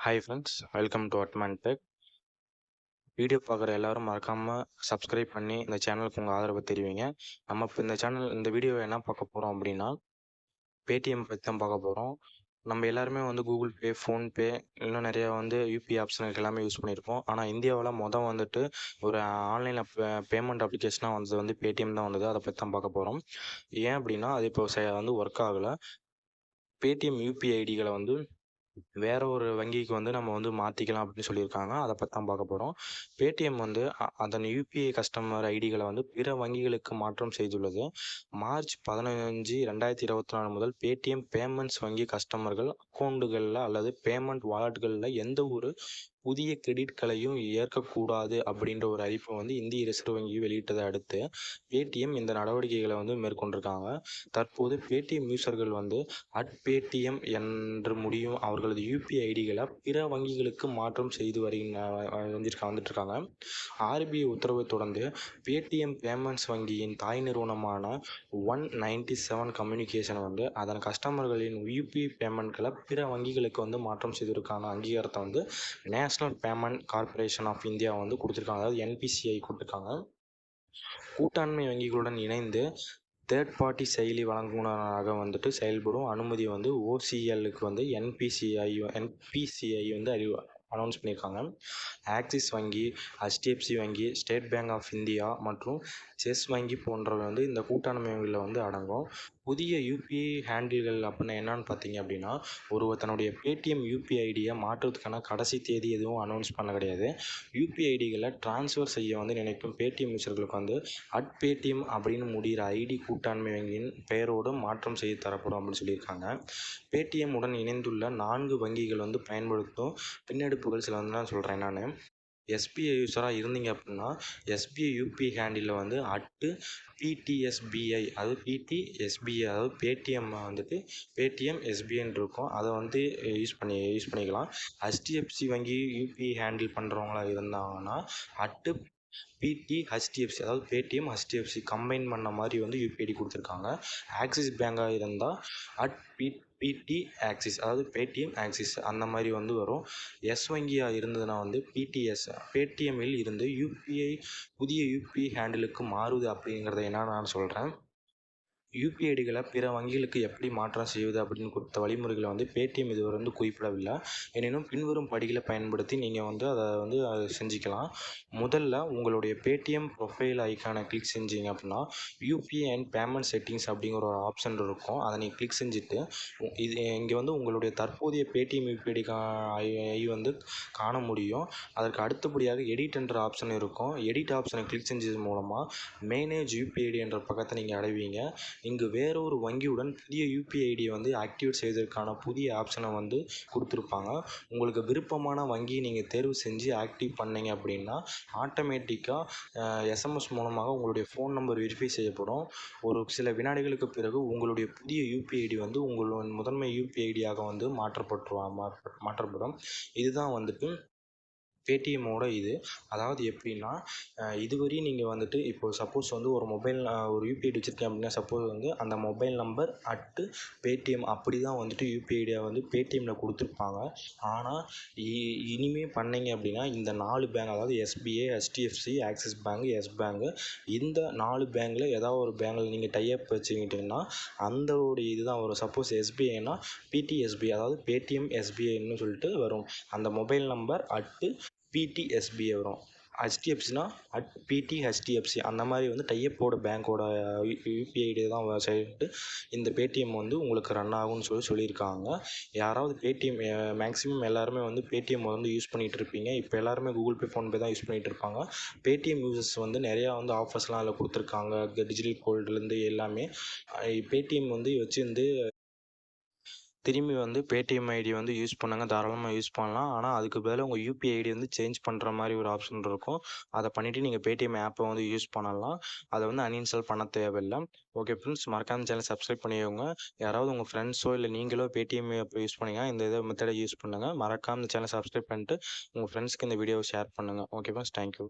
Hi friends, welcome to அட்மான் tech. Video பார்க்குற எல்லாரும் மறக்காமல் சப்ஸ்கிரைப் பண்ணி இந்த சேனலுக்கு உங்கள் ஆதரவை தெரிவிங்க. நம்ம இப்போ இந்த வீடியோவை என்ன பார்க்க போகிறோம் அப்படின்னா, பேடிஎம் பற்றி தான் பார்க்க போகிறோம். நம்ம எல்லாருமே கூகுள் பே, ஃபோன்பே இன்னும் நிறையா யூபிஐ ஆப்ஷனுக்கு எல்லாமே யூஸ் பண்ணியிருப்போம். ஆனால் இந்தியாவில் வந்துட்டு ஒரு ஆன்லைனில் பேமெண்ட் அப்ளிகேஷனாக வந்தது பேடிஎம் தான் வந்தது. அதை பற்றி தான் பார்க்க போகிறோம். ஏன் அப்படின்னா, அது இப்போ ஒர்க் ஆகலை. பேடிஎம் யூபிஐ ஐடிகளை வேற ஒரு வங்கிக்கு நம்ம மாற்றிக்கலாம் அப்படின்னு சொல்லியிருக்காங்க. அதை பற்றி தான் பார்க்க போகிறோம். பேடிஎம் அதன் யூபிஐ கஸ்டமர் ஐடிகளை பிற வங்கிகளுக்கு மாற்றம் செய்துள்ளது. மார்ச் 15, 2024 முதல் பேடிஎம் பேமெண்ட்ஸ் வங்கி கஸ்டமர்கள் அக்கௌண்ட்டுகளில் அல்லது பேமெண்ட் வாலெட்டுகளில் எந்த ஒரு புதிய கிரெடிட்களையும் ஏற்கக்கூடாது அப்படின்ற ஒரு அறிவிப்பை இந்திய ரிசர்வ் வங்கி வெளியிட்டதை அடுத்து பேடிஎம் இந்த நடவடிக்கைகளை மேற்கொண்டிருக்காங்க. தற்போது பேடிஎம் யூசர்கள் @பேடிஎம் என்று முடியும் அவர்களது யூபிஐ ஐடிகளை பிற வங்கிகளுக்கு மாற்றம் செய்து வந்துட்டுருக்காங்க. ஆர்பிஐ உத்தரவை தொடர்ந்து பேடிஎம் பேமெண்ட்ஸ் வங்கியின் தாய் நிறுவனமான 197 கம்யூனிகேஷன் அதன் கஸ்டமர்களின் யூபிஐ பேமெண்ட்களை பிற வங்கிகளுக்கு மாற்றம் செய்வதற்கான அங்கீகாரத்தை national payment corporation of India கொடுத்துருக்காங்க. அதாவது NPCI கொடுத்துருக்காங்க. கூட்டாண்மை வங்கிகளுடன் இணைந்து தேர்ட் பார்ட்டி செயலி வழங்குனராக செயல்படும் அனுமதி OCLக்கு NPCI அனௌன்ஸ் பண்ணியிருக்காங்க. ஆக்சிஸ் வங்கி, HDFC வங்கி, ஸ்டேட் பேங்க் ஆஃப் இந்தியா மற்றும் செஸ் வங்கி போன்றவை இந்த கூட்டாண்மை வங்கியில் அடங்கும். புதிய யூபிஐ ஹேண்டில்கள் அப்படின்னா என்னன்னு பார்த்தீங்க அப்படின்னா, ஒருவர் தன்னுடைய பேடிஎம் யூபிஐ ஐடியை மாற்றுவதற்கான கடைசி தேதி எதுவும் அனௌன்ஸ் பண்ண கிடையாது. யூபிஐ ஐடிகளை டிரான்ஸ்ஃபர் செய்ய நினைக்கும் பேடிஎம் யூசர்களுக்கு @பேடிஎம் அப்படின்னு முடிகிற ஐடி கூட்டாண்மை வங்கியின் பெயரோடு மாற்றம் செய்து தரப்படும் அப்படின்னு சொல்லியிருக்காங்க. பேடிஎம் உடன் இணைந்துள்ள 4 வங்கிகள் பயன்படுத்தும் பின்னெடுப்புகள் சில நான் சொல்கிறேன். நான் எஸ்பிஐ யூஸராக இருந்தீங்க அப்படின்னா எஸ்பிஐ யூபிஐ ஹேண்டிலில் PTSBI அதாவது PTSBI அதாவது பேடிஎம் பேடிஎம் எஸ்பிஐன்னு இருக்கும். அதை யூஸ் பண்ணிக்கலாம். HDFC வங்கி யூபிஐ ஹேண்டில் பண்ணுறவங்களா இருந்தாங்கன்னா PTHDFC அதாவது பேடிஎம் HDFC கம்பைன் பண்ண மாதிரி யூபிஐ ஐடி கொடுத்துருக்காங்க. ஆக்சிஸ் பேங்காக இருந்தால் PT ஆக்சிஸ் அதாவது பேடிஎம் ஆக்சிஸ் அந்த மாதிரி வரும். எஸ் வங்கியாக இருந்ததுன்னா PTS பேடிஎம்மில் இருந்து புதிய யூபிஐ ஹேண்டிலுக்கு மாறுது அப்படிங்கிறத நான் சொல்கிறேன். யூபிஐ ஐடிகளை பிற வங்கிகளுக்கு எப்படி மாற்றம் செய்வது அப்படின்னு கொடுத்த வழிமுறைகளை பேடிஎம் இதுவரை குறிப்பிடவில்லை. எனினும் பின்வரும் படிகளை பயன்படுத்தி நீங்கள் அதை செஞ்சுக்கலாம். முதல்ல உங்களுடைய பேடிஎம் ப்ரொஃபைல் ஐக்கானை கிளிக் செஞ்சீங்க அப்படின்னா யூபிஐ அண்ட் பேமெண்ட் செட்டிங்ஸ் அப்படிங்கிற ஒரு ஆப்ஷன் இருக்கும். அதை நீங்கள் கிளிக் செஞ்சுட்டு இங்கே உங்களுடைய தற்போதைய பேடிஎம் யூபிஐ ஐடி காண முடியும். அதற்கு அடுத்தபடியாக எடிட் என்ற ஆப்ஷன் இருக்கும். எடிட் ஆப்ஷனை கிளிக் செஞ்சது மூலமாக மேனேஜ் யூபிஐ ஐடி என்ற பக்கத்தை நீங்கள் அடைவீங்க. இங்கு வேறொரு வங்கியுடன் புதிய யூபிஐ ஐடியை ஆக்டிவேட் செய்வதற்கான புதிய ஆப்ஷனை கொடுத்துருப்பாங்க. உங்களுக்கு விருப்பமான வங்கியை நீங்கள் தேர்வு செஞ்சு ஆக்டிவ் பண்ணீங்க அப்படின்னா ஆட்டோமேட்டிக்காக SMS மூலமாக உங்களுடைய ஃபோன் நம்பர் வெரிஃபை செய்யப்படும். ஒரு சில வினாடிகளுக்கு பிறகு உங்களுடைய புதிய யூபிஐ ஐடி உங்களுடைய முதன்மை யூபிஐ ஐடியாக மாற்றப்படும். இதுதான் பேடிஎம்மோட இது. அதாவது எப்படின்னா, இதுவரையும் நீங்கள் இப்போ சப்போஸ் ஒரு மொபைல் ஒரு யூபிஐ ஐடி வச்சுருக்கேன் அப்படின்னா சப்போஸ் அந்த மொபைல் நம்பர் @பேடிஎம் அப்படி தான் யூபிஐ ஐடியை பேடிஎம்மில் கொடுத்துருப்பாங்க. ஆனால் இனிமேல் பண்ணீங்க அப்படின்னா இந்த 4 பேங்க் அதாவது SBI, HDFC, Axis bank, Yes bank இந்த 4 பேங்கில் ஏதாவது ஒரு பேங்கில் நீங்கள் டைப் வச்சுக்கிட்டிங்கன்னா அந்தோடைய இதுதான் வரும். சப்போஸ் SBIனா PTSBI அதாவது பேடிஎம் SBIன்னு சொல்லிட்டு வரும். அந்த மொபைல் நம்பர் @PTSBI வரும். HDFCனா @PTHDFC அந்த மாதிரி டைப்போட பேங்க்கோட யூபிஐ ஐடி தான் சொல்லிட்டு இந்த பேடிஎம் உங்களுக்கு ரன் ஆகும்னு சொல்லியிருக்காங்க. யாராவது பேடிஎம் மேக்ஸிமம் எல்லாருமே பேடிஎம் யூஸ் பண்ணிகிட்டு இருப்பீங்க. இப்போ எல்லாருமே கூகுள் பே, ஃபோன்பே தான் யூஸ் பண்ணிகிட்டு இருப்பாங்க. பேடிஎம் யூசர்ஸ் நிறையா ஆஃபர்ஸ்லாம் அதில் கொடுத்துருக்காங்க. டிஜிட்டல் கோல்டுலேருந்து எல்லாமே பேடிஎம் வச்சு திரும்பி பேடிஎம் ஐடி யூஸ் பண்ணுங்க, தாராளமாக யூஸ் பண்ணலாம். ஆனால் அதுக்கு பதிலாக உங்கள் யூபிஐ ஐடி சேஞ்ச் பண்ணுற மாதிரி ஒரு ஆப்ஷன் இருக்கும். அதை பண்ணிவிட்டு நீங்கள் பேடிஎம் ஆப்பை யூஸ் பண்ணலாம். அதை அன்இன்ஸ்டால் பண்ண தேவையில்லை. ஓகே ஃப்ரெண்ட்ஸ், மறக்காம சேனல் சப்ஸ்கிரைப் பண்ணிக்கோங்க. யாராவது உங்கள் ஃப்ரெண்ட்ஸோ இல்லை நீங்களோ பேடிஎம் ஆப்பை யூஸ் பண்ணிங்கன்னா இந்த மெத்தடை யூஸ் பண்ணுங்கள். மறக்காம இந்த சேனல் சப்ஸ்கிரைப் பண்ணிட்டு உங்கள் ஃப்ரெண்ட்ஸ்க்கு இந்த வீடியோவை ஷேர் பண்ணுங்கள். Okay friends, thank you.